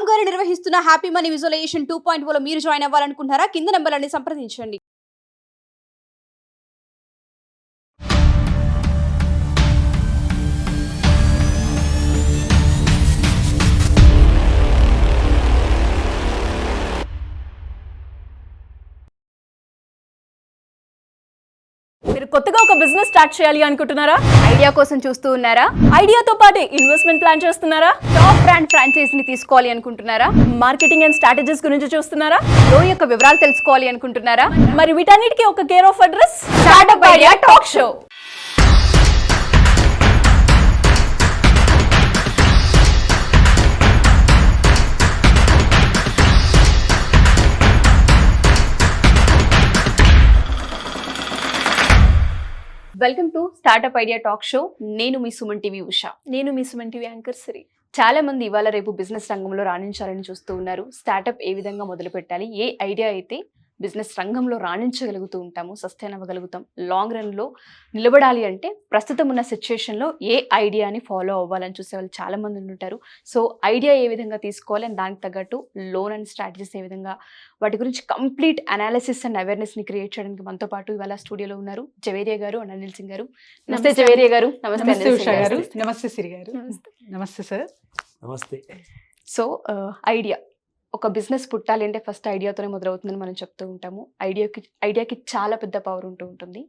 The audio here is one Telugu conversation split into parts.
రామ్ గారు నిర్వహిస్తున్న హ్యాపీ మనీ విజువలైజేషన్ 2.0 లో మీరు జాయిన్ అవ్వాలనుకుంటున్నారా? కింద నంబర్లని సంప్రదించండి. మీరు కొత్తగా ఒక బిజినెస్ స్టార్ట్ చేయాలి అనుకుంటున్నారా? ఐడియా కోసం చూస్తూ ఉన్నారా? ఐడియాతో పాటు ఇన్వెస్ట్మెంట్ ప్లాన్ చేస్తున్నారా? టాప్ బ్రాండ్ ఫ్రాంచైజీని తీసుకోవాలి అనుకుంటున్నారా? మార్కెటింగ్ అండ్ స్ట్రాటజీస్ గురించి చూస్తున్నారా? లోన్ యొక్క వివరాలు తెలుసుకోవాలి అనుకుంటున్నారా? మరి వీటన్నిటికీ ఒక care of address startup idea talk show. Welcome to startup idea talk show. నేను మీ సుమన్ టీవీ ఉషా. నేను మీ సుమన్ టీవీ యాంకర్ సిరి. చాలా మంది ఇవాళ రేపు బిజినెస్ రంగంలో రాణించాలని చూస్తూ ఉన్నారు. స్టార్టప్ ఏ విధంగా మొదలు పెట్టాలి, ఏ ఐడియా అయితే బిజినెస్ రంగంలో రాణించగలుగుతూ ఉంటాము, సస్టైన్ అవ్వగలుగుతాం, లాంగ్ రన్లో నిలబడాలి అంటే ప్రస్తుతం ఉన్న సిచ్యుయేషన్లో ఏ ఐడియాని ఫాలో అవ్వాలని చూసే వాళ్ళు చాలా మంది ఉంటారు. సో ఐడియా ఏ విధంగా తీసుకోవాలి అండ్ దానికి తగ్గట్టు లోన్ అండ్ స్ట్రాటజీస్ ఏ విధంగా, వాటి గురించి కంప్లీట్ అనాలిసిస్ అండ్ అవేర్నెస్ని క్రియేట్ చేయడానికి మనతో పాటు ఇవాళ స్టూడియోలో ఉన్నారు జవేరియా గారు అండ్ అనిల్ సింగ్ గారు. నమస్తే జవేరియా గారు. నమస్తే ఉషా గారు. నమస్తే సిరి గారు. నమస్తే సార్. నమస్తే. సో ఐడియా, ఒక బిజినెస్ పుట్టాలి అంటే ఫస్ట్ ఐడియాతోనే మొదలవుతుందని మనం చెప్తూ ఉంటాము. ఐడియాకి చాలా పెద్ద పవర్ ఉంటుంది.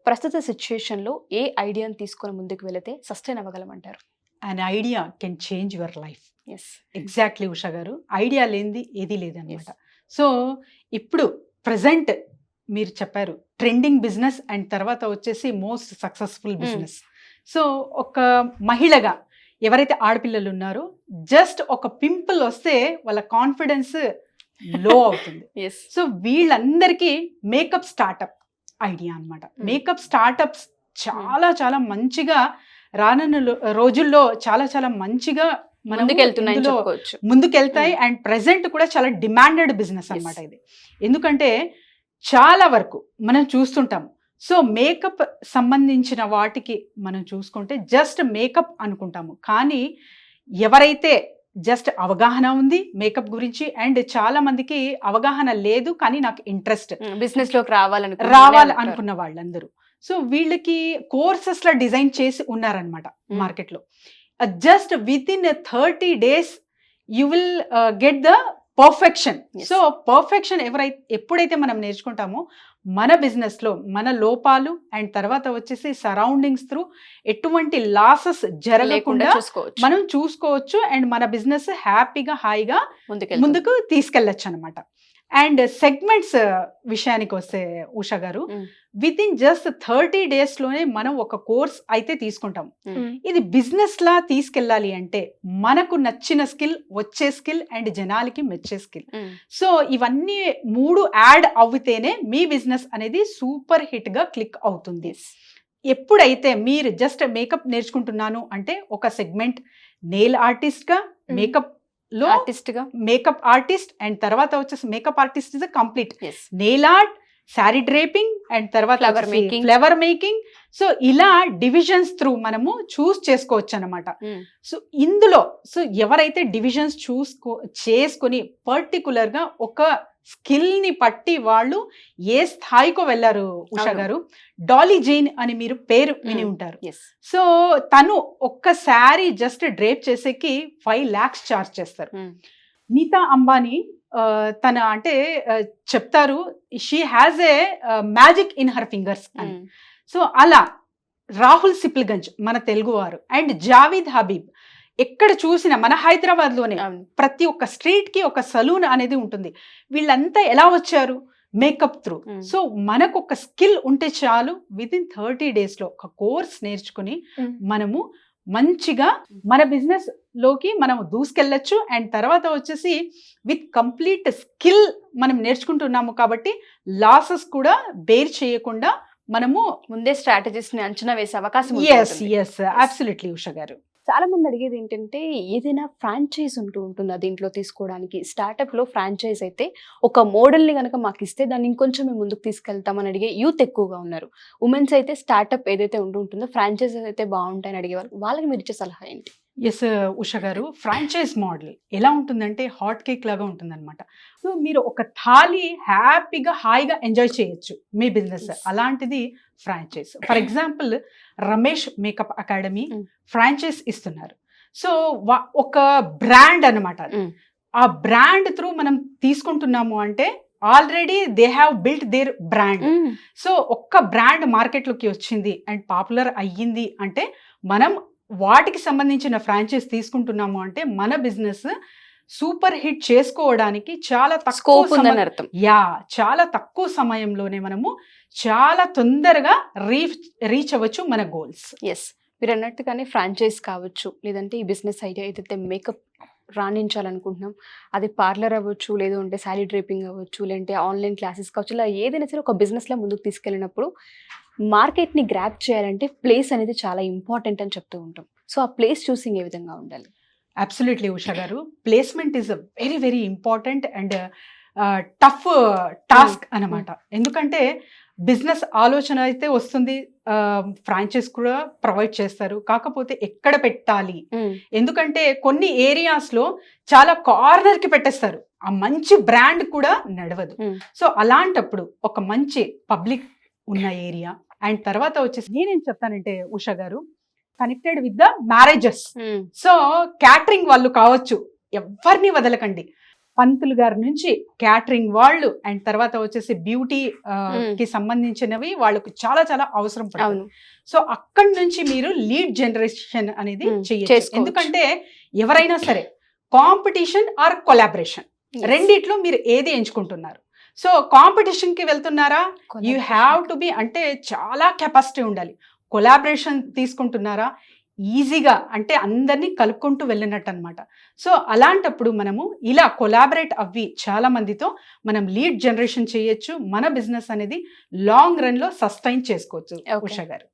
ప్రస్తుత సిచ్యుయేషన్లో ఏ ఐడియాని తీసుకొని ముందుకు వెళితే సస్టైన్ అవ్వగలమంటారు? And idea can change your life. Yes, exactly Usha గారు. ఐడియా లేనిది ఏది లేదనమాట. సో ఇప్పుడు ప్రజెంట్ మీరు చెప్పారు ట్రెండింగ్ బిజినెస్ అండ్ తర్వాత వచ్చేసి మోస్ట్ సక్సెస్ఫుల్ బిజినెస్. సో ఒక మహిళగా ఎవరైతే ఆడపిల్లలు ఉన్నారో జస్ట్ ఒక పింపుల్ వస్తే వాళ్ళ కాన్ఫిడెన్స్ లో అవుతుంది. సో వీళ్ళందరికీ మేకప్ స్టార్టప్ ఐడియా అనమాట. మేకప్ స్టార్టప్స్ చాలా చాలా మంచిగా రానున్న రోజుల్లో చాలా చాలా మంచిగా ముందుకెళ్తాయి అండ్ ప్రెసెంట్ కూడా చాలా డిమాండెడ్ బిజినెస్ అనమాట ఇది. ఎందుకంటే చాలా వరకు మనం చూస్తుంటాము. సో మేకప్ సంబంధించిన వాటికి మనం చూసుకుంటే జస్ట్ మేకప్ అనుకుంటాము, కానీ ఎవరైతే జస్ట్ అవగాహన ఉంది మేకప్ గురించి అండ్ చాలా మందికి అవగాహన లేదు కానీ నాకు ఇంట్రెస్ట్ బిజినెస్ లోకి రావాలనుకున్న వాళ్ళందరూ, సో వీళ్ళకి కోర్సెస్ లా డిజైన్ చేసి ఉన్నారనమాట మార్కెట్లో. Just with in 30 days you will get the perfection. So perfection ఎప్పుడైతే మనం నేర్చుకుంటామో మన బిజినెస్లో మన లోపాలు అండ్ తర్వాత వచ్చేసి సరౌండింగ్స్ త్రూ ఎటువంటి లాసెస్ జరగకుండా మనం చూసుకోవచ్చు అండ్ మన బిజినెస్ హ్యాపీగా హాయిగా ముందుకు తీసుకెళ్ళచ్చు అనమాట. అండ్ సెగ్మెంట్స్ విషయానికి వస్తే ఉషా గారు, విత్ ఇన్ జస్ట్ 30 days లోనే మనం ఒక కోర్స్ అయితే తీసుకుంటాం. ఇది బిజినెస్ లా తీసుకెళ్ళాలి అంటే మనకు నచ్చిన స్కిల్, వచ్చే స్కిల్ అండ్ జనాలకి మెచ్చే స్కిల్. సో ఇవన్నీ 3 యాడ్ అవుతేనే మీ బిజినెస్ అనేది సూపర్ హిట్ గా క్లిక్ అవుతుంది. ఎప్పుడైతే మీరు జస్ట్ మేకప్ నేర్చుకుంటున్నాను అంటే ఒక సెగ్మెంట్ నెయిల్ ఆర్టిస్ట్ గా, మేకప్ లో మేకప్ ఆర్టిస్ట్ అండ్ తర్వాత వచ్చేసి makeup artist is complete nail art, sari draping and తర్వాత ఫ్లవర్ మేకింగ్. సో ఇలా డివిజన్స్ త్రూ మనము చూస్ చేసుకోవచ్చు అనమాట. సో ఇందులో సో ఎవరైతే డివిజన్స్ చేసుకొని పర్టికులర్ గా ఒక స్కిల్ ని పట్టి వాళ్ళు ఏ స్థాయికో వెళ్ళారు ఉషా గారు. డాలీ జైన్ అని మీరు పేరు విని ఉంటారు. సో తను ఒక్క శారీ జస్ట్ డ్రేప్ చేసేకి 5 lakhs చార్జ్ చేస్తారు. నీతా అంబానీ తన అంటే చెప్తారు she has a magic in her fingers అని. సో అలా రాహుల్ సిప్లిగంజ్ మన తెలుగువారు అండ్ జావీద్ హబీబ్, ఎక్కడ చూసినా మన హైదరాబాద్ లోనే ప్రతి ఒక్క స్ట్రీట్ కి ఒక సలూన్ అనేది ఉంటుంది. వీళ్ళంతా ఎలా వచ్చారు? Makeup through. సో మనకు ఒక స్కిల్ ఉంటే చాలు, విత్ ఇన్ 30 days లో ఒక కోర్స్ నేర్చుకుని మనము మంచిగా మన బిజినెస్ లోకి మనం దూసుకెళ్ళచ్చు. అండ్ తర్వాత వచ్చేసి విత్ కంప్లీట్ స్కిల్ మనం నేర్చుకుంటున్నాము కాబట్టి లాసెస్ కూడా బేర్ చేయకుండా మనము ముందే స్ట్రాటజీస్ ని అంచనా వేసే అవకాశం. అబ్సల్యూట్లీ ఉషా గారు. చాలా మంది అడిగేది ఏంటంటే ఏదైనా ఫ్రాంచైజ్ ఉంటుందా దీంట్లో తీసుకోవడానికి? స్టార్టప్ లో ఫ్రాంచైజ్ అయితే ఒక మోడల్ ని కనుక మాకు ఇస్తే దాన్ని ఇంకొంచెం మేము ముందుకు తీసుకెళ్తామని అడిగే యూత్ ఎక్కువగా ఉన్నారు. ఉమెన్స్ అయితే స్టార్టప్ ఏదైతే ఉంటుందో ఫ్రాంచైజెస్ అయితే బాగుంటాయని అడిగేవారు. వాళ్ళకి మీరు ఇచ్చే సలహా ఏంటి? ఎస్ ఉష గారు, ఫ్రాంచైజ్ మోడల్ ఎలా ఉంటుందంటే హాట్ కేక్ లాగా ఉంటుందన్నమాట. సో మీరు ఒక థాలి హ్యాపీగా హాయిగా ఎంజాయ్ చేయొచ్చు మీ బిజినెస్. Yes. అలాంటిది franchise. For example Ramesh makeup academy Mm. Franchise ఇస్తున్నారు. సో ఒక బ్రాండ్ అన్నమాట అది. Mm. ఆ బ్రాండ్ త్రూ మనం తీసుకుంటున్నాము అంటే already they have built their brand. So ఒక్క బ్రాండ్ మార్కెట్లోకి వచ్చింది అండ్ పాపులర్ అయ్యింది అంటే మనం వాటికి సంబంధించిన ఫ్రాంచైజ్ తీసుకుంటున్నాము అంటే మన బిజినెస్ సూపర్ హిట్ చేసుకోవడానికి చాలా స్కోప్ ఉందని తక్కువ అర్థం. చాలా తక్కువ సమయంలోనే మనము చాలా తొందరగా రీచ్ అవ్వచ్చు మన గోల్స్. ఎస్, మీరు అన్నట్టుగానే ఫ్రాంచైజ్ కావచ్చు, లేదంటే ఈ బిజినెస్ ఐడియా ఏదైతే మేకప్ రాణించాలనుకుంటున్నాం, అది పార్లర్ అవ్వచ్చు, లేదు అంటే శారీ డ్రేపింగ్ అవ్వచ్చు, లేదంటే ఆన్లైన్ క్లాసెస్ కావచ్చు, ఇలా ఏదైనా సరే ఒక బిజినెస్లో ముందుకు తీసుకెళ్ళినప్పుడు మార్కెట్ని గ్రాప్ చేయాలంటే ప్లేస్ అనేది చాలా ఇంపార్టెంట్ అని చెప్తూ ఉంటాం. సో ఆ ప్లేస్ చూసింగ్ ఏ విధంగా ఉండాలి? అబ్సల్యూట్లీ ఉషా గారు, placement is a very very important and tough task అన్నమాట. ఎందుకంటే బిజినెస్ ఆలోచన అయితే వస్తుంది, ఫ్రాంచైజ్ కూడా ప్రొవైడ్ చేస్తారు, కాకపోతే ఎక్కడ పెట్టాలి? ఎందుకంటే కొన్ని ఏరియాస్లో చాలా కార్నర్కి పెట్టేస్తారు, ఆ మంచి బ్రాండ్ కూడా నడవదు. సో అలాంటప్పుడు ఒక మంచి పబ్లిక్ ఉన్న ఏరియా అండ్ తర్వాత వచ్చేసి నేనేం చెప్తానంటే ఉషా గారు, connected with the marriages. So catering వాళ్ళు కావచ్చు, ఎవరిని వదలకండి. పంతులు గారి నుంచి క్యాటరింగ్ వాళ్ళు అండ్ తర్వాత వచ్చేసి బ్యూటీ కి సంబంధించినవి వాళ్ళకు చాలా చాలా అవసరం పడుతుంది. సో అక్కడి నుంచి మీరు లీడ్ జనరేషన్ అనేది చేయొచ్చు. ఎందుకంటే ఎవరైనా సరే కాంపిటీషన్ ఆర్ కొలాబరేషన్ రెండిట్లో మీరు ఏది ఎంచుకుంటున్నారు? సో కాంపిటీషన్ కి వెళ్తున్నారా? యూ హ్యావ్ టు బి, అంటే చాలా కెపాసిటీ ఉండాలి. కొలాబరేషన్ తీసుకుంటున్నారా? ఈజీగా, అంటే అందరినీ కలుపుకుంటూ వెళ్ళినట్టు అనమాట. సో అలాంటప్పుడు మనము ఇలా కొలాబరేట్ అవ్వి చాలా మందితో మనం లీడ్ జనరేషన్ చేయొచ్చు, మన బిజినెస్ అనేది లాంగ్ రన్ లో సస్టైన్ చేసుకోవచ్చు. ఉషా గారు,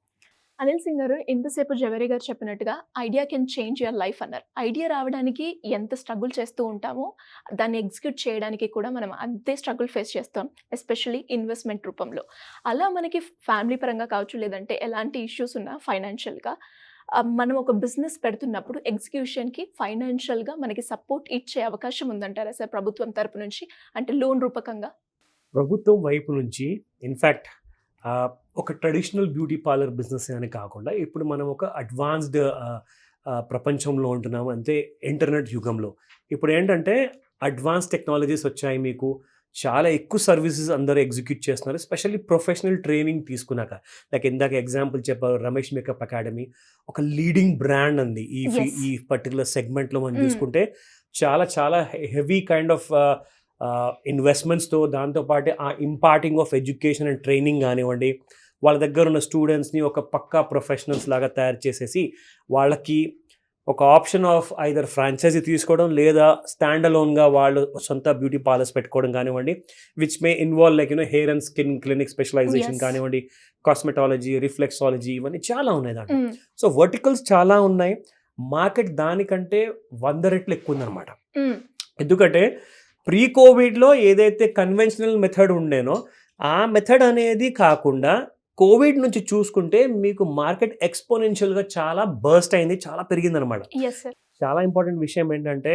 అనిల్ సింగ్ గారు, ఇంతసేపు జవేరి గారు చెప్పినట్టుగా idea can change your life అన్నారు. ఐడియా రావడానికి ఎంత స్ట్రగుల్ చేస్తూ ఉంటామో దాన్ని ఎగ్జిక్యూట్ చేయడానికి కూడా మనం అంతే స్ట్రగుల్ ఫేస్ చేస్తాం, ఎస్పెషల్లీ ఇన్వెస్ట్మెంట్ రూపంలో. అలా మనకి ఫ్యామిలీ పరంగా కావచ్చు, లేదంటే ఎలాంటి ఇష్యూస్ ఉన్నా ఫైనాన్షియల్గా మనం ఒక బిజినెస్ పెడుతున్నప్పుడు ఎగ్జిక్యూషన్కి ఫైనాన్షియల్గా మనకి సపోర్ట్ ఇచ్చే అవకాశం ఉందంటారా సార్ ప్రభుత్వం తరపు నుంచి, అంటే లోన్ రూపకంగా? ప్రభుత్వం వైపు నుంచి ఇన్ఫ్యాక్ట్ ఒక ట్రెడిషనల్ బ్యూటీ పార్లర్ బిజినెస్ అని కాకుండా ఇప్పుడు మనం ఒక అడ్వాన్స్డ్ ప్రపంచంలో ఉంటున్నాము, అంతే ఇంటర్నెట్ యుగంలో. ఇప్పుడు ఏంటంటే అడ్వాన్స్ టెక్నాలజీస్ వచ్చాయి, మీకు చాలా ఎక్కువ సర్వీసెస్ అందరూ ఎగ్జిక్యూట్ చేస్తున్నారు, ఎస్పెషల్లీ ప్రొఫెషనల్ ట్రైనింగ్ తీసుకున్నాక. లైక్ ఇందాక ఎగ్జాంపుల్ చెప్పారు రమేష్ మేకప్ అకాడమీ, ఒక లీడింగ్ బ్రాండ్ అంది ఈ పర్టికులర్ సెగ్మెంట్లో. మనం చూసుకుంటే చాలా చాలా హెవీ కైండ్ ఆఫ్ ఇన్వెస్ట్మెంట్స్తో, దాంతోపాటు ఆ imparting of education and training కానివ్వండి, వాళ్ళ దగ్గర ఉన్న స్టూడెంట్స్ని ఒక పక్కా ప్రొఫెషనల్స్ లాగా తయారు చేసేసి వాళ్ళకి ఒక ఆప్షన్ ఆఫ్ ఐదర్ ఫ్రాంచైజీ తీసుకోవడం లేదా స్టాండ్ అలోన్గా వాళ్ళు సొంత బ్యూటీ పార్లర్స్ పెట్టుకోవడం కానివ్వండి, which may involve like hair and skin clinic specialization కానివ్వండి, కాస్మెటాలజీ, రిఫ్లెక్సాలజీ, ఇవన్నీ చాలా ఉన్నాయి దాంట్లో. సో వర్టికల్స్ చాలా ఉన్నాయి. మార్కెట్ దానికంటే 100 రెట్లు ఎక్కువ ఉందన్నమాట. ఎందుకంటే ప్రీ కోవిడ్లో ఏదైతే కన్వెన్షనల్ మెథడ్ ఉండేనో ఆ మెథడ్ అనేది కాకుండా కోవిడ్ నుంచి చూసుకుంటే మీకు మార్కెట్ ఎక్స్పోనెన్షియల్గా చాలా బర్స్ట్ అయింది, చాలా పెరిగిందనమాట. చాలా ఇంపార్టెంట్ విషయం ఏంటంటే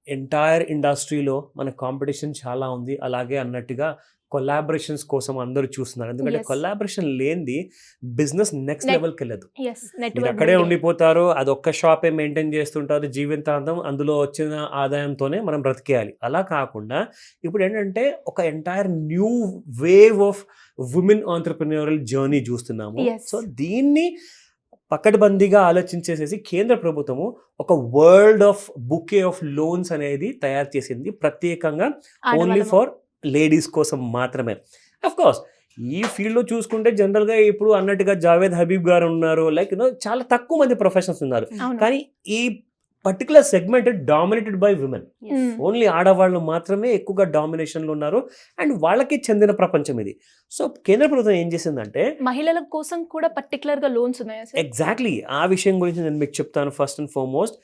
ఎంటైర్ ఇండస్ట్రీలో మన కాంపిటీషన్ చాలా ఉంది. అలాగే అన్నట్టుగా కొలాబరేషన్స్ కోసం అందరూ చూస్తున్నారు. ఎందుకంటే కొలాబరేషన్ లేనిది బిజినెస్ నెక్స్ట్ లెవెల్కి వెళ్ళదు. మీరు అక్కడే ఉండిపోతారు, అది ఒక్క షాపే మెయింటైన్ చేస్తుంటారు జీవితాంతం, అందులో వచ్చిన ఆదాయంతోనే మనం బ్రతికేయాలి. అలా కాకుండా ఇప్పుడు ఏంటంటే ఒక entire new wave of women entrepreneurial journey చూస్తున్నాము. సో దీన్ని పకడ్బందీగా ఆలోచించేసేసి కేంద్ర ప్రభుత్వము ఒక world of bouquet of loans అనేది తయారు చేసింది, ప్రత్యేకంగా ఓన్లీ ఫర్ లేడీస్ కోసం మాత్రమే. అఫ్ కోర్స్ ఈ ఫీల్డ్లో చూసుకుంటే జనరల్గా ఇప్పుడు అన్నట్టుగా జావేద్ హబీబ్ గారు ఉన్నారు, లైక్ చాలా తక్కువ మంది ప్రొఫెషనల్స్ ఉన్నారు. కానీ ఈ particular segment dominated by women. Only ఆడవాళ్ళు మాత్రమే ఎక్కువగా డామినేషన్లో ఉన్నారు అండ్ వాళ్ళకి చెందిన ప్రపంచం ఇది. సో కేంద్ర ప్రభుత్వం ఏం చేసిందంటే మహిళల కోసం కూడా పర్టికులర్గా లోన్స్ ఉన్నాయా? ఎగ్జాక్ట్లీ ఆ విషయం గురించి నేను మీకు చెప్తాను. ఫస్ట్ అండ్ ఫార్మోస్ట్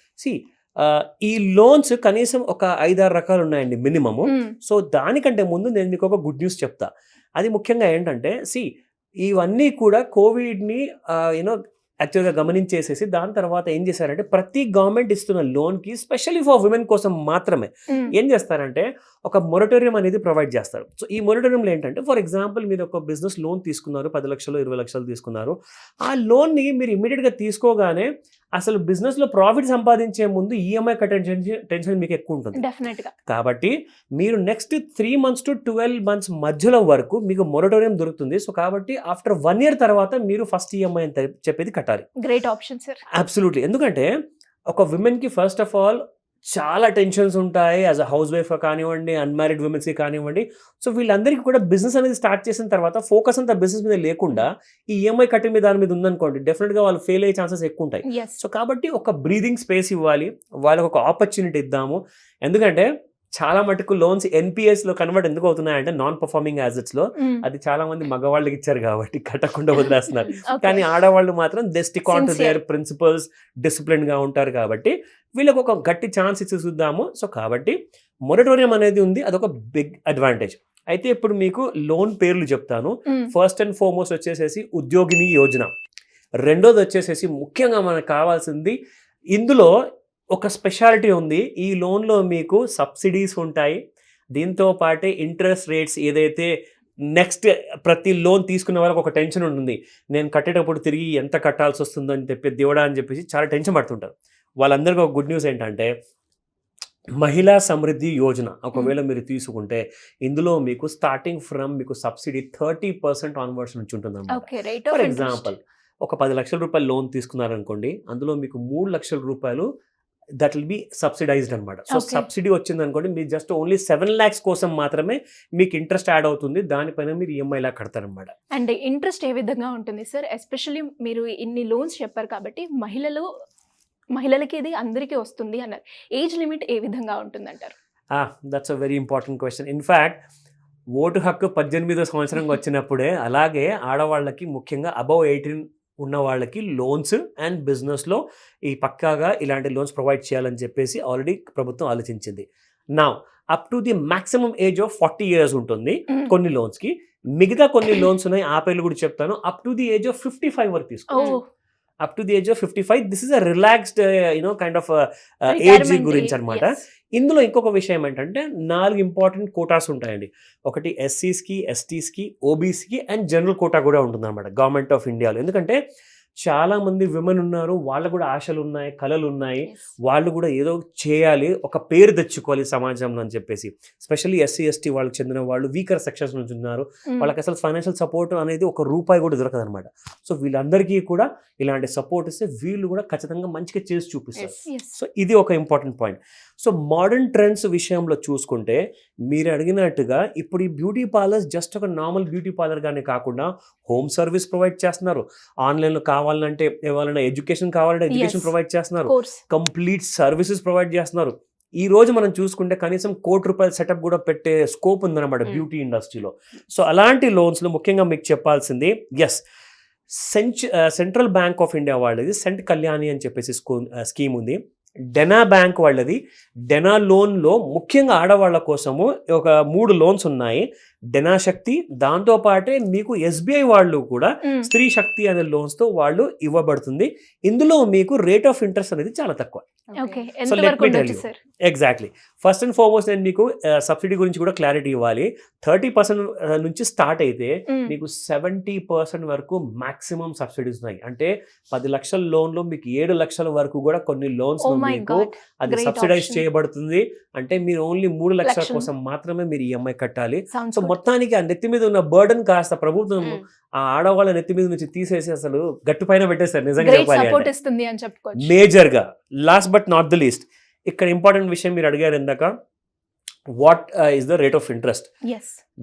ఈ లోన్స్ కనీసం ఒక 5-6 రకాలు ఉన్నాయండి మినిమము. సో దానికంటే ముందు నేను మీకు ఒక గుడ్ న్యూస్ చెప్తా. అది ముఖ్యంగా ఏంటంటే ఇవన్నీ కూడా కోవిడ్ని యాక్చువల్గా గమనించేసేసి దాని తర్వాత ఏం చేశారంటే ప్రతి గవర్నమెంట్ ఇస్తున్న లోన్కి స్పెషల్లీ ఫర్ విమెన్ కోసం మాత్రమే ఏం చేస్తారంటే ఒక మొరటోరియం అనేది ప్రొవైడ్ చేస్తారు. సో ఈ మొరటోరియంలో ఏంటంటే ఫర్ ఎగ్జాంపుల్ మీరు ఒక బిజినెస్ లోన్ తీసుకున్నారు, 10 లక్షలు 20 లక్షలు తీసుకున్నారు. ఆ లోన్ని మీరు ఇమీడియట్గా తీసుకోగానే అసలు బిజినెస్లో ప్రాఫిట్ సంపాదించే ముందు ఈఎంఐ కట్టే టెన్షన్ మీకు ఎక్కువ ఉంటుంది. డెఫినెట్గా. కాబట్టి మీరు నెక్స్ట్ 3 months to 12 months మధ్యలో వరకు మీకు మొరటోరియం దొరుకుతుంది. సో కాబట్టి ఆఫ్టర్ 1 year తర్వాత మీరు ఫస్ట్ ఈఎంఐ అని చెప్పేది కట్టాలి. Great option sir. అబ్సల్యూట్లీ. ఎందుకంటే ఒక విమెన్కి ఫస్ట్ ఆఫ్ ఆల్ చాలా టెన్షన్స్ ఉంటాయి. యాజ్ అ హౌస్ వైఫ్ కానివ్వండి, అన్మ్యారీడ్ విమెన్స్కి కానివ్వండి. సో వీళ్ళందరికీ కూడా బిజినెస్ అనేది స్టార్ట్ చేసిన తర్వాత ఫోకస్ అంతా బిజినెస్ మీద లేకుండా ఈ ఈఎంఐ కట్టిన మీద దాని మీద ఉందనుకోండి, డెఫినెట్గా వాళ్ళు ఫెయిల్ అయ్యే ఛాన్సెస్ ఎక్కువ ఉంటాయి. సో కాబట్టి ఒక బ్రీదింగ్ స్పేస్ ఇవ్వాలి, వాళ్ళకి ఒక ఆపర్చునిటీ ఇద్దాము. ఎందుకంటే చాలా మటుకు లోన్స్ ఎన్పిఎస్లో కన్వర్ట్ ఎందుకు అవుతున్నాయంటే నాన్ పర్ఫార్మింగ్ యాసెట్స్లో. అది చాలా మంది మగవాళ్ళకి ఇచ్చారు కాబట్టి కట్టకుండా వదిలేస్తున్నారు. కానీ ఆడవాళ్ళు మాత్రం they stick on to their principles, డిసిప్లిన్గా ఉంటారు. కాబట్టి వీళ్ళకి ఒక గట్టి ఛాన్స్ ఇచ్చి చూద్దాము. సో కాబట్టి మొరటోరియం అనేది ఉంది, అదొక బిగ్ అడ్వాంటేజ్. అయితే ఇప్పుడు మీకు లోన్ పేర్లు చెప్తాను. ఫస్ట్ అండ్ ఫార్మోస్ట్ వచ్చేసేసి ఉద్యోగిని యోజన. రెండోది వచ్చేసేసి ముఖ్యంగా మనకు కావాల్సింది, ఇందులో ఒక స్పెషాలిటీ ఉంది. ఈ లోన్లో మీకు సబ్సిడీస్ ఉంటాయి. దీంతో పాటే ఇంట్రెస్ట్ రేట్స్ ఏదైతే నెక్స్ట్ ప్రతి లోన్ తీసుకునే వాళ్ళకి ఒక టెన్షన్ ఉంటుంది, నేను కట్టేటప్పుడు తిరిగి ఎంత కట్టాల్సి వస్తుందో అని చెప్పి దేవుడా అని చెప్పేసి చాలా టెన్షన్ పడుతుంటారు. వాళ్ళందరికీ ఒక గుడ్ న్యూస్ ఏంటంటే మహిళా సమృద్ధి యోజన ఒకవేళ మీరు తీసుకుంటే ఇందులో మీకు స్టార్టింగ్ ఫ్రమ్ మీకు సబ్సిడీ 30% ఆన్వర్డ్స్ నుంచి ఉంటుంది. ఫర్ ఎగ్జాంపుల్ ఒక 10 లక్షల రూపాయలు లోన్ తీసుకున్నారనుకోండి, అందులో మీకు 3 లక్షల రూపాయలు దట్ విల్ బి సబ్సిడైజ్డ్ అనమాట. సో సబ్సిడీ వచ్చింది అనుకోండి, మీరు జస్ట్ ఓన్లీ 7 lakhs కోసం మాత్రమే మీకు ఇంట్రెస్ట్ యాడ్ అవుతుంది. దానిపైన మీరు ఈఎంఐ లా కడతారనమాట. అండ్ ఇంట్రెస్ట్ ఏ విధంగా ఉంటుంది సార్? ఎస్పెషల్లీ మీరు ఇన్ని లోన్స్ చెప్పారు కాబట్టి మహిళలకి ఇది అందరికీ వస్తుంది అన్నారు. ఏజ్ లిమిట్ ఏ విధంగా ఉంటుంది అంటారు? That's a very important question. In fact vote హక్కు 18వ సంవత్సరంగా వచ్చినప్పుడే అలాగే ఆడవాళ్ళకి ముఖ్యంగా అబవ్ 18 ఉన్న వాళ్ళకి లోన్స్ అండ్ బిజినెస్లో ఈ పక్కాగా ఇలాంటి లోన్స్ ప్రొవైడ్ చేయాలని చెప్పేసి ఆల్రెడీ ప్రభుత్వం ఆలోచించింది. నా up to the maximum age of 40 years ఉంటుంది కొన్ని లోన్స్కి. మిగతా కొన్ని లోన్స్ ఉన్నాయి, ఆ పేర్లు కూడా చెప్తాను. Up to the age of 55 వరకు తీసుకోవచ్చు. Up to the age of 55 this is a relaxed kind of age గురించి అనమాట. ఇందులో ఇంకొక విషయం ఏంటంటే 4 ఇంపార్టెంట్ కోటాస్ ఉంటాయండి. ఒకటి ఎస్సీస్కి, ఎస్టీస్కి, ఓబీసీకి అండ్ జనరల్ కోటా కూడా ఉంటుంది అనమాట గవర్నమెంట్ ఆఫ్ ఇండియాలో. ఎందుకంటే చాలా మంది విమెన్ ఉన్నారు, వాళ్ళు కూడా ఆశలు ఉన్నాయి, కళలు ఉన్నాయి, వాళ్ళు కూడా ఏదో చేయాలి, ఒక పేరు తెచ్చుకోవాలి సమాజంలో అని చెప్పేసి. స్పెషల్లీ ఎస్సీ ఎస్టీ వాళ్ళకి చెందిన వాళ్ళు వీకర్ సెక్షన్స్ నుంచి ఉన్నారు, వాళ్ళకి అసలు ఫైనాన్షియల్ సపోర్ట్ అనేది ఒక రూపాయి కూడా దొరకదు అనమాట. సో వీళ్ళందరికీ కూడా ఇలాంటి సపోర్ట్ ఇస్తే వీళ్ళు కూడా ఖచ్చితంగా మంచిగా చేసి చూపిస్తారు. సో ఇది ఒక important point. So modern trends విషయంలో చూసుకుంటే మీరు అడిగినట్టుగా ఇప్పుడు ఈ బ్యూటీ పార్లర్స్ జస్ట్ ఒక నార్మల్ బ్యూటీ పార్లర్గానే కాకుండా హోమ్ సర్వీస్ ప్రొవైడ్ చేస్తున్నారు. ఆన్లైన్లో కావాలంటే ఎవరైనా ఎడ్యుకేషన్ కావాలంటే ఎడ్యుకేషన్ ప్రొవైడ్ చేస్తున్నారు, కంప్లీట్ సర్వీసెస్ ప్రొవైడ్ చేస్తున్నారు. ఈ రోజు మనం చూసుకుంటే కనీసం ₹1,00,00,000 సెటప్ కూడా పెట్టే స్కోప్ ఉందన్నమాట బ్యూటీ ఇండస్ట్రీలో. సో అలాంటి లోన్స్లో ముఖ్యంగా మీకు చెప్పాల్సింది సెంట్రల్ బ్యాంక్ ఆఫ్ ఇండియా వాళ్ళది సెంట్ కళ్యాణి అని చెప్పేసి స్కీమ్ ఉంది. డెనా బ్యాంక్ వాళ్ళది డెనా లోన్లో ముఖ్యంగా ఆడవాళ్ళ కోసము ఒక 3 లోన్స్ ఉన్నాయి. డెనా శక్తి, దాంతోపాటే మీకు ఎస్బీఐ వాళ్ళు కూడా స్త్రీ శక్తి అనే లోన్స్తో వాళ్ళు ఇవ్వబడుతుంది. ఇందులో మీకు రేట్ ఆఫ్ ఇంట్రెస్ట్ అనేది చాలా తక్కువ. ఎగ్జాక్ట్లీ. ఫస్ట్ అండ్ ఫార్మోస్ట్ నేను మీకు సబ్సిడీ గురించి కూడా క్లారిటీ ఇవ్వాలి. 30% నుంచి స్టార్ట్ అయితే మీకు 70% వరకు మాక్సిమం సబ్సిడీస్ ఉన్నాయి. అంటే 10 లక్షల లోన్లో మీకు 7 లక్షల వరకు కూడా కొన్ని లోన్స్ మీకు అది సబ్సిడైజ్ చేయబడుతుంది. అంటే మీరు ఓన్లీ 3 లక్షల కోసం మాత్రమే మీరు ఈఎంఐ కట్టాలి. సో మొత్తానికి ఆ నెత్తి మీద ఉన్న బర్డన్ కాస్త ప్రభుత్వం ఆ ఆడవాళ్ళ నెత్తి మీద నుంచి తీసేసి అసలు గట్టు పైన పెట్టేస్తారు. నిజంగా చెప్పాలి మేజర్ గా. Last but not the least, ఇక్కడ ఇంపార్టెంట్ విషయం మీరు అడిగారు ఇందాక, what is the rate of interest.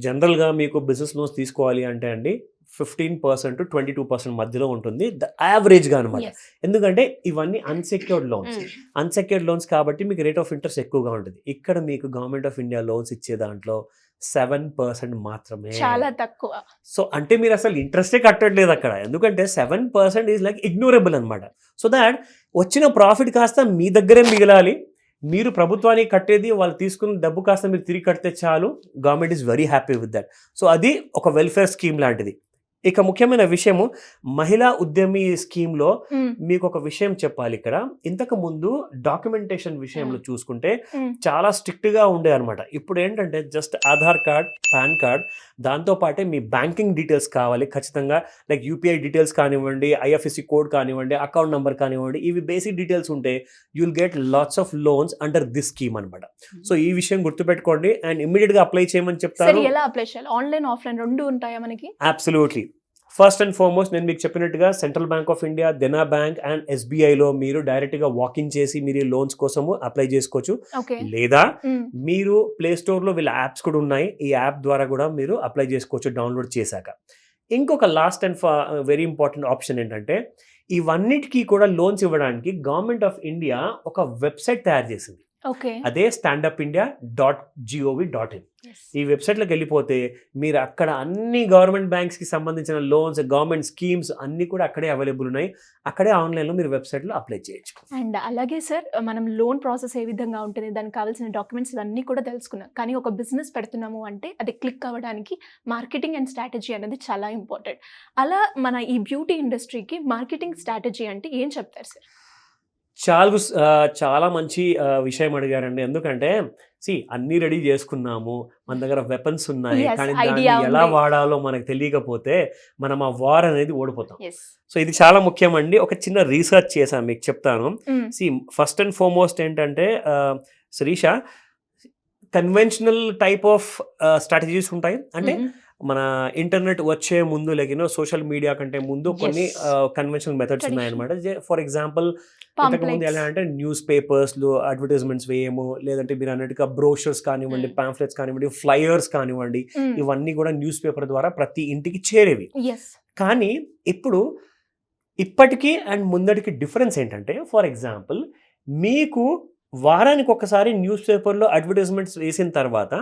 General గా మీకు బిజినెస్ లోన్స్ తీసుకోవాలి అంటే అండి 15% to 22% మధ్యలో ఉంటుంది యావరేజ్ గా అనమాట. ఎందుకంటే ఇవన్నీ అన్సెక్యూర్డ్ లోన్స్ కాబట్టి మీకు రేట్ ఆఫ్ ఇంట్రెస్ట్ ఎక్కువగా ఉంటుంది. ఇక్కడ మీకు గవర్నమెంట్ ఆఫ్ ఇండియా లోన్స్ ఇచ్చే దాంట్లో 7% మాత్రమే, చాలా తక్కువ. సో అంటే మీరు అసలు ఇంట్రెస్టే కట్టట్లేదు అక్కడ. ఎందుకంటే 7% ఈజ్ లైక్ ఇగ్నోరబుల్ అనమాట. సో దాట్ వచ్చిన ప్రాఫిట్ కాస్త మీ దగ్గరే మిగలాలి. మీరు ప్రభుత్వానికి కట్టేది వాళ్ళు తీసుకున్న డబ్బు కాస్త మీరు తిరిగి కడితే చాలు. Government is very happy with that. So అది ఒక వెల్ఫేర్ స్కీమ్ లాంటిది. ఇక ముఖ్యమైన విషయము మహిళా ఉద్యమి స్కీమ్లో మీకు ఒక విషయం చెప్పాలి. ఇక్కడ ఇంతకు ముందు డాక్యుమెంటేషన్ విషయంలో చూసుకుంటే చాలా స్ట్రిక్ట్గా ఉండే అనమాట. ఇప్పుడు ఏంటంటే just Aadhaar card, PAN card, దాంతోపాటే మీ బ్యాంకింగ్ డీటెయిల్స్ కావాలి ఖచ్చితంగా. లైక్ యూపీఐ డీటెయిల్స్ కానివ్వండి, ఐఎఫ్ఎస్సి కోడ్ కానివ్వండి, అకౌంట్ నెంబర్ కానివ్వండి, ఇవి బేసిక్ డీటెయిల్స్ ఉంటే you will get lots of loans under this scheme అనమాట. సో ఈ విషయం గుర్తుపెట్టుకోండి అండ్ ఇమ్మీడియట్గా అప్లై చేయమని చెప్తాను. ఎలా అప్లై చేయాలి? ఆన్లైన్, ఆఫ్లైన్ రెండు ఉంటాయా మనకి? అబ్సల్యూట్లీ. ఫస్ట్ అండ్ ఫార్మోస్ట్ నేను మీకు చెప్పినట్టుగా Central Bank of India, Dena bank and ఎస్బీఐలో మీరు డైరెక్ట్గా వాకింగ్ చేసి మీరు లోన్స్ కోసము అప్లై చేసుకోవచ్చు. లేదా మీరు ప్లే స్టోర్లో వీళ్ళ యాప్స్ కూడా ఉన్నాయి, ఈ యాప్ ద్వారా కూడా మీరు అప్లై చేసుకోవచ్చు డౌన్లోడ్ చేశాక. ఇంకొక last and very important option ఏంటంటే ఇవన్నిటికీ కూడా లోన్స్ ఇవ్వడానికి గవర్నమెంట్ ఆఫ్ ఇండియా ఒక వెబ్సైట్ తయారు చేసింది. అదే standupindia.gov.in. ఈ వెబ్సైట్లోకి వెళ్ళిపోతే మీరు అక్కడ అన్ని గవర్నమెంట్ బ్యాంక్స్కి సంబంధించిన లోన్స్, గవర్నమెంట్ స్కీమ్స్ అన్నీ కూడా అక్కడే అవైలబుల్ ఉన్నాయి. అక్కడే ఆన్లైన్లో మీరు వెబ్సైట్లో అప్లై చేయొచ్చు. అండ్ అలాగే సార్, మనం లోన్ ప్రాసెస్ ఏ విధంగా ఉంటుంది, దానికి కావాల్సిన డాక్యుమెంట్స్ ఇవన్నీ కూడా తెలుసుకున్నాం. కానీ ఒక బిజినెస్ పెడుతున్నాము అంటే అది క్లిక్ అవ్వడానికి మార్కెటింగ్ అండ్ స్ట్రాటజీ అనేది చాలా ఇంపార్టెంట్. అలా మన ఈ బ్యూటీ ఇండస్ట్రీకి మార్కెటింగ్ స్ట్రాటజీ అంటే ఏం చెప్తారు సార్? చాలా మంచి విషయం అడిగారండి. ఎందుకంటే అన్నీ రెడీ చేసుకున్నాము, మన దగ్గర వెపన్స్ ఉన్నాయి, కానీ దాన్ని ఎలా వాడాలో మనకు తెలియకపోతే మనం ఆ వార్ అనేది ఓడిపోతాం. సో ఇది చాలా ముఖ్యమండి. ఒక చిన్న రీసెర్చ్ చేశాను, మీకు చెప్తాను. ఫస్ట్ అండ్ ఫార్మోస్ట్ ఏంటంటే Sirisha, conventional type of strategies ఉంటాయి. అంటే మన ఇంటర్నెట్ వచ్చే ముందు లేకినో సోషల్ మీడియా కంటే ముందు కొన్ని కన్వెన్షనల్ మెథడ్స్ ఉన్నాయన్నమాట. ఫర్ ఎగ్జాంపుల్ ఇంతకుముందు ఎలా అంటే న్యూస్ పేపర్స్లో అడ్వర్టైజ్మెంట్స్ వేయము, లేదంటే మీరు అన్నట్టుగా బ్రోషర్స్ కానివ్వండి, పాంఫ్లెట్స్ కానివ్వండి, ఫ్లయర్స్ కానివ్వండి, ఇవన్నీ కూడా న్యూస్ పేపర్ ద్వారా ప్రతి ఇంటికి చేరేవి. కానీ ఇప్పటికీ అండ్ ముందటికి డిఫరెన్స్ ఏంటంటే, ఫర్ ఎగ్జాంపుల్ మీకు వారానికి ఒకసారి న్యూస్ పేపర్లో అడ్వర్టైజ్మెంట్స్ వేసిన తర్వాత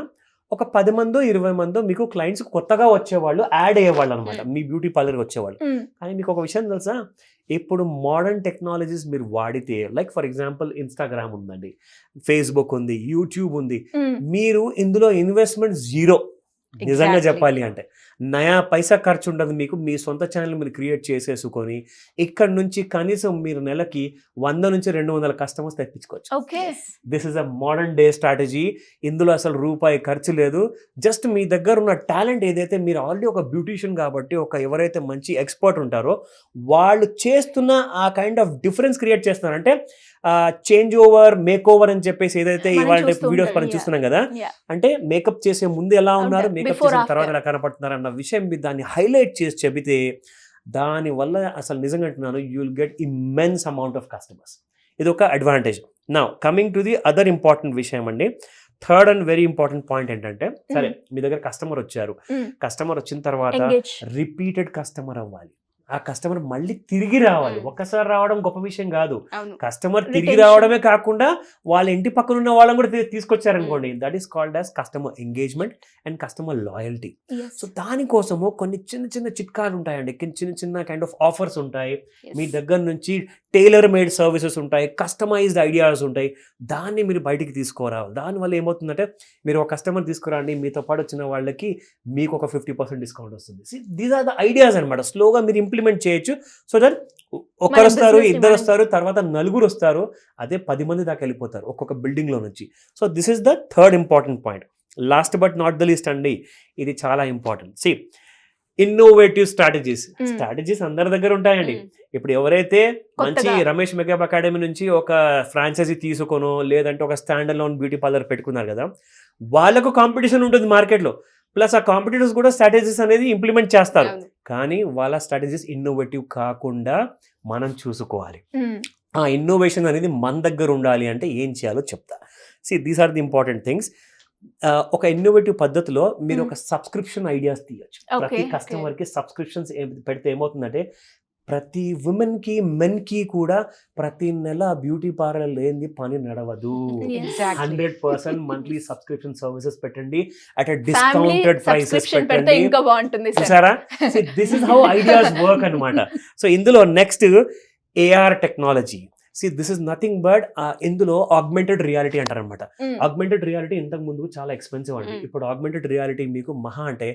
ఒక 10 మందో 20 మందో మీకు క్లయింట్స్ కొత్తగా వచ్చేవాళ్ళు, యాడ్ అయ్యేవాళ్ళు అనమాట మీ బ్యూటీ పార్లర్కి వచ్చేవాళ్ళు. కానీ మీకు ఒక విషయం తెలుసా, ఇప్పుడు మోడర్న్ టెక్నాలజీస్ మీరు వాడితే, లైక్ ఫర్ ఎగ్జాంపుల్ ఇన్స్టాగ్రామ్ ఉందండి, ఫేస్బుక్ ఉంది, యూట్యూబ్ ఉంది, మీరు ఇందులో ఇన్వెస్ట్మెంట్ జీరో. నిజంగా చెప్పాలి అంటే నయా పైసా ఖర్చు ఉండదు మీకు. మీ సొంత ఛానల్ మీరు క్రియేట్ చేసేసుకొని ఇక్కడ నుంచి కనీసం మీరు నెలకి 100 నుంచి 200 కస్టమర్స్ తెప్పించుకోవచ్చు. This is a modern day strategy. ఇందులో అసలు రూపాయి ఖర్చు లేదు. జస్ట్ మీ దగ్గర ఉన్న టాలెంట్ ఏదైతే, మీరు ఆల్రెడీ ఒక బ్యూటీషియన్ కాబట్టి ఎవరైతే మంచి ఎక్స్పర్ట్ ఉంటారో వాళ్ళు చేస్తున్న ఆ కైండ్ ఆఫ్ డిఫరెన్స్ క్రియేట్ చేస్తున్నారు. అంటే చేంజ్ ఓవర్, మేక్ ఓవర్ అని చెప్పేసి ఏదైతే ఇవాళ వీడియోస్ మనం చూస్తున్నాం కదా, అంటే మేకప్ చేసే ముందు ఎలా ఉన్నారు, మేకప్ చేసిన తర్వాత ఎలా కనపడుతున్నారు అన్న విషయం మీరు దాన్ని హైలైట్ చేసి చెబితే దానివల్ల అసలు నిజంగా అంటున్నాను, you will get immense amount of customers. ఇది ఒక advantage. Now coming to the other important విషయం అండి, third and very important point ఏంటంటే, సరే మీ దగ్గర కస్టమర్ వచ్చారు, కస్టమర్ వచ్చిన తర్వాత రిపీటెడ్ కస్టమర్ అవ్వాలి. ఆ కస్టమర్ మళ్ళీ తిరిగి రావాలి. ఒక్కసారి రావడం గొప్ప విషయం కాదు, కస్టమర్ తిరిగి రావడమే కాకుండా వాళ్ళ ఇంటి పక్కన ఉన్న వాళ్ళని కూడా తీసుకొచ్చారనుకోండి, that is called as customer engagement and customer loyalty. So దానికోసము కొన్ని చిన్న చిన్న చిట్కాలు ఉంటాయండి, చిన్న చిన్న కైండ్ ఆఫ్ ఆఫర్స్ ఉంటాయి, మీ దగ్గర నుంచి టైలర్ మేడ్ సర్వీసెస్ ఉంటాయి, కస్టమైజ్డ్ ఐడియాస్ ఉంటాయి, దాన్ని మీరు బయటికి తీసుకురావాలి. దానివల్ల ఏమవుతుందంటే, మీరు ఒక కస్టమర్ తీసుకురండి, మీతో పాటు వచ్చిన వాళ్ళకి మీకు ఒక 50% డిస్కౌంట్ వస్తుంది. దీస్ ఆర్ ద ఐడియాస్ అనమాట. స్లోగా మీరు ఇంప్లిమెంట్ చేయొచ్చు. సో దట్ ఒకరు వస్తారు, ఇద్దరు వస్తారు, తర్వాత 4 వస్తారు, అదే 10 మంది దాకా వెళ్ళిపోతారు ఒక్కొక్క బిల్డింగ్లో నుంచి. So this is the third important point. Last but not the least అండి, ఇది చాలా ఇంపార్టెంట్. ఇన్నోవేటివ్ స్ట్రాటజీస్ అందరి దగ్గర ఉంటాయండి. ఇప్పుడు ఎవరైతే మంచి రమేష్ మేకప్ అకాడమీ నుంచి ఒక ఫ్రాంచైజీ తీసుకొనో లేదంటే ఒక స్టాండ్ అలోన్ బ్యూటీ పార్లర్ పెట్టుకున్నారు కదా, వాళ్ళకు కాంపిటీషన్ ఉంటుంది మార్కెట్లో. ప్లస్ ఆ కాంపిటీటర్స్ కూడా స్ట్రాటజీస్ అనేది ఇంప్లిమెంట్ చేస్తారు, కానీ వాళ్ళ స్ట్రాటజీస్ ఇన్నోవేటివ్ కాకుండా మనం చూసుకోవాలి. ఆ ఇన్నోవేషన్ అనేది మన దగ్గర ఉండాలి అంటే ఏం చేయాలో చెప్తా. These are the important things. ఒక ఇన్నోవేటివ్ పద్ధతిలో మీరు ఒక సబ్స్క్రిప్షన్ ఐడియాస్ తీయచ్చు. ప్రతి కస్టమర్కి సబ్స్క్రిప్షన్స్ పెడితే ఏమవుతుందంటే, ప్రతి ఉమెన్కి మెన్కి కూడా ప్రతి నెల బ్యూటీ పార్లర్ లేని పని నడవదు. 100% మంత్లీ సబ్స్క్రిప్షన్ సర్వీసెస్ పెట్టండి అట్ అ డిస్కౌంటెడ్ ప్రైసెస్ పెట్టండి. చూసారా, this is how ideas work అనమాట. సో ఇందులో next AR technology, this is nothing but ఇందులో ఆగ్మెంటెడ్ రియాలిటీ అంటారనమాట. ఆగ్మెంటెడ్ రియాలిటీ ఇంతకు ముందు చాలా ఎక్స్పెన్సివ్ అండి. ఇప్పుడు ఆగ్మెంటెడ్ రియాలిటీ మీకు మహా అంటే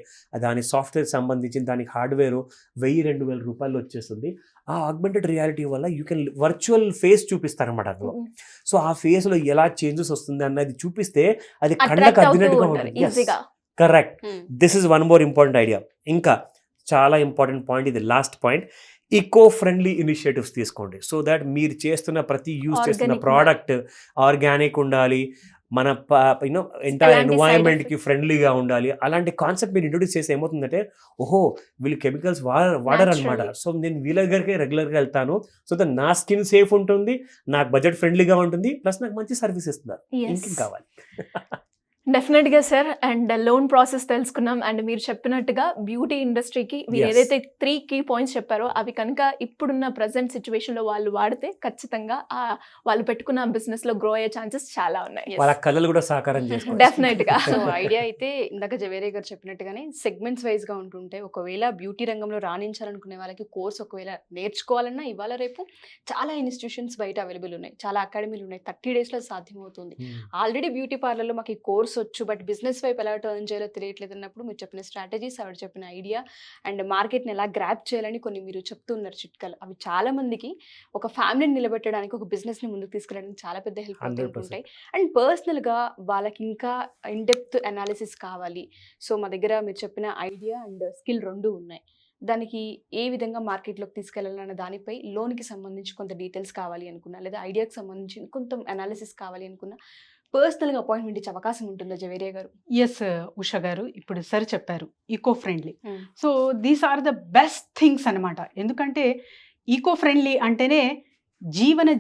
దాని సాఫ్ట్వేర్ సంబంధించి దానికి హార్డ్వేర్ 1000-2000 రూపాయలు వచ్చేస్తుంది. ఆ ఆగ్మెంటెడ్ రియాలిటీ వల్ల యూ కెన్ వర్చువల్ ఫేస్ చూపిస్తారనమాట అందులో. సో ఆ ఫేస్ లో ఎలా చేంజెస్ వస్తుంది అన్నది చూపిస్తే అది కళ్ళకు అద్దినట్టుగా ఉంటుంది. Correct. This is one more important idea. ఇంకా చాలా ఇంపార్టెంట్ పాయింట్, ఇది last point. Eco friendly initiatives తీసుకోండి. సో దాట్ మీరు చేస్తున్న ప్రతి యూజ్ చేస్తున్న ప్రోడక్ట్ ఆర్గానిక్ ఉండాలి, మన ఎంటైర్ ఎన్వైరన్మెంట్ కి ఫ్రెండ్లీగా ఉండాలి. అలాంటి కాన్సెప్ట్ మీరు ఇంట్రొడ్యూస్ చేసి ఏమవుతుందంటే, ఓహో వీళ్ళు కెమికల్స్ వాడరు అనమాట. సో నేను వీళ్ళ దగ్గరికి రెగ్యులర్గా వెళ్తాను. సో దట్ నా స్కిన్ సేఫ్ ఉంటుంది, నాకు బడ్జెట్ ఫ్రెండ్లీగా ఉంటుంది, ప్లస్ నాకు మంచి సర్వీస్ ఇస్తున్నారు. ఇంకేం కావాలి? డెఫినెట్గా సార్. అండ్ లోన్ ప్రాసెస్ తెలుసుకున్నాం. అండ్ మీరు చెప్పినట్టుగా బ్యూటీ ఇండస్ట్రీకి మీరు ఏదైతే 3 కీ పాయింట్స్ చెప్పారో అవి కనుక ఇప్పుడున్న ప్రజెంట్ సిచ్యువేషన్లో వాళ్ళు వాడితే ఖచ్చితంగా వాళ్ళు పెట్టుకున్న బిజినెస్లో గ్రో అయ్యే ఛాన్సెస్ చాలా ఉన్నాయి. వాళ్ళ కళలు కూడా సాకారం చేసుకోవాలి. డెఫినెట్గా. సో ఐడియా అయితే ఇందాక జవేరియా గారు చెప్పినట్టుగానే సెగ్మెంట్స్ వైజ్గా ఉంటుంటే, ఒకవేళ బ్యూటీ రంగంలో రాణించాలనుకునే వాళ్ళకి కోర్స్ ఒకవేళ నేర్చుకోవాలన్నా ఇవాళ రేపు చాలా ఇన్స్టిట్యూషన్స్ బయట అవైలబుల్ ఉన్నాయి, చాలా అకాడమీలు ఉన్నాయి. 30 డేస్లో సాధ్యమవుతుంది. ఆల్రెడీ బ్యూటీ పార్లర్లో మాకు ఈ కోర్స్ వచ్చు, బట్ బిజినెస్ వైపు ఎలా టర్న్ చేయాలో తెలియట్లేదు అన్నప్పుడు మీరు చెప్పిన స్ట్రాటజీస్, ఆవిడ చెప్పిన ఐడియా అండ్ మార్కెట్ని ఎలా గ్రాప్ చేయాలని కొన్ని మీరు చెప్తున్నారు చిట్కాలు, అవి చాలా మందికి ఒక ఫ్యామిలీని నిలబెట్టడానికి, ఒక బిజినెస్ని ముందుకు తీసుకెళ్ళడానికి చాలా పెద్ద హెల్ప్ అవుతుంటాయి. అండ్ పర్సనల్గా వాళ్ళకి ఇంకా ఇన్డెప్త్ అనాలిసిస్ కావాలి. సో మా దగ్గర మీరు చెప్పిన ఐడియా అండ్ స్కిల్ 2 ఉన్నాయి. దానికి ఏ విధంగా మార్కెట్లోకి తీసుకెళ్లాలన్న దానిపై లోన్కి సంబంధించి కొంత డీటెయిల్స్ కావాలి అనుకున్నా, లేదా ఐడియాకి సంబంధించి కొంత అనాలిసిస్ కావాలి అనుకున్నా, పర్సనల్గా అపాయింట్మెంట్ ఇచ్చే అవకాశం ఉంటుందా జవేరియా గారు? ఎస్ ఉషా గారు, ఇప్పుడు సార్ చెప్పారు eco friendly. So these are the best things అనమాట. ఎందుకంటే ఈకో ఫ్రెండ్లీ అంటేనే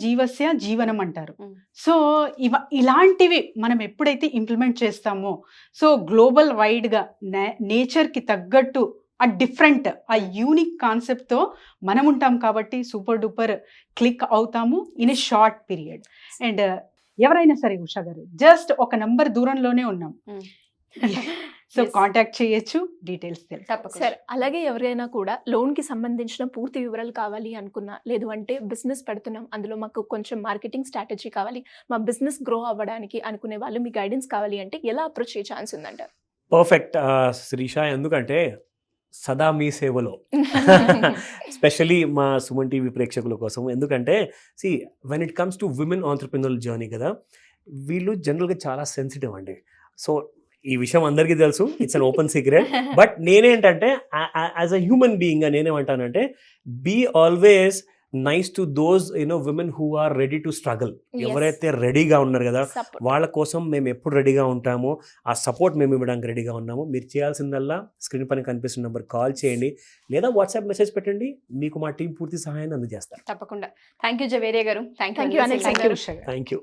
జీవస్య జీవనం అంటారు. సో ఇలాంటివి మనం ఎప్పుడైతే ఇంప్లిమెంట్ చేస్తామో, సో గ్లోబల్ వైడ్గా నేచర్కి తగ్గట్టు ఆ డిఫరెంట్, ఆ యూనిక్ కాన్సెప్ట్తో మనం ఉంటాం కాబట్టి సూపర్ డూపర్ క్లిక్ అవుతాము in a short period. And ఎవరైనా సరే ఉషా గారు, జస్ట్ ఒక నంబర్ దూరంలోనే ఉన్నాం. సో కాంటాక్ట్ చేయొచ్చు, డీటెయిల్స్ తెలుసు. సార్ అలాగే ఎవరైనా కూడా లోన్కి సంబంధించిన పూర్తి వివరాలు కావాలి అనుకున్నా, లేదు అంటే బిజినెస్ పెడుతున్నాం, అందులో మాకు కొంచెం మార్కెటింగ్ స్ట్రాటజీ కావాలి, మా బిజినెస్ గ్రో అవ్వడానికి అనుకునే వాళ్ళు మీ గైడెన్స్ కావాలి అంటే ఎలా అప్రోచ్ అయ్యే ఛాన్స్ ఉందంటారు? పర్ఫెక్ట్ శ్రీష, ఎందుకంటే సదా మీ సేవలో, స్పెషలీ మా సుమన్ టీవీ ప్రేక్షకుల కోసం. ఎందుకంటే when it comes to women entrepreneurial journey కదా, వీళ్ళు జనరల్గా చాలా సెన్సిటివ్ అండి. సో ఈ విషయం అందరికీ తెలుసు, it's an open secret. But నేనేంటంటే యాజ్ అ హ్యూమన్ బీయింగ్గా నేనేమంటానంటే, be always nice to those women who are ready to struggle. ఎవరైతే రెడీగా ఉన్నారు కదా, వాళ్ళ కోసం మేము ఎప్పుడు రెడీగా ఉంటామో, ఆ సపోర్ట్ మేము ఇవ్వడానికి రెడీగా ఉన్నాము. మీరు చేయాల్సిందల్లా స్క్రీన్ పైన కనిపిస్తున్న నెంబర్ కాల్ చేయండి, లేదా వాట్సాప్ మెసేజ్ పెట్టండి. మీకు మా టీం పూర్తి సహాయాన్ని అందజేస్తారు. తప్పకుండా. థ్యాంక్ యూ జవేరియా గారు. Thank you. Thank you.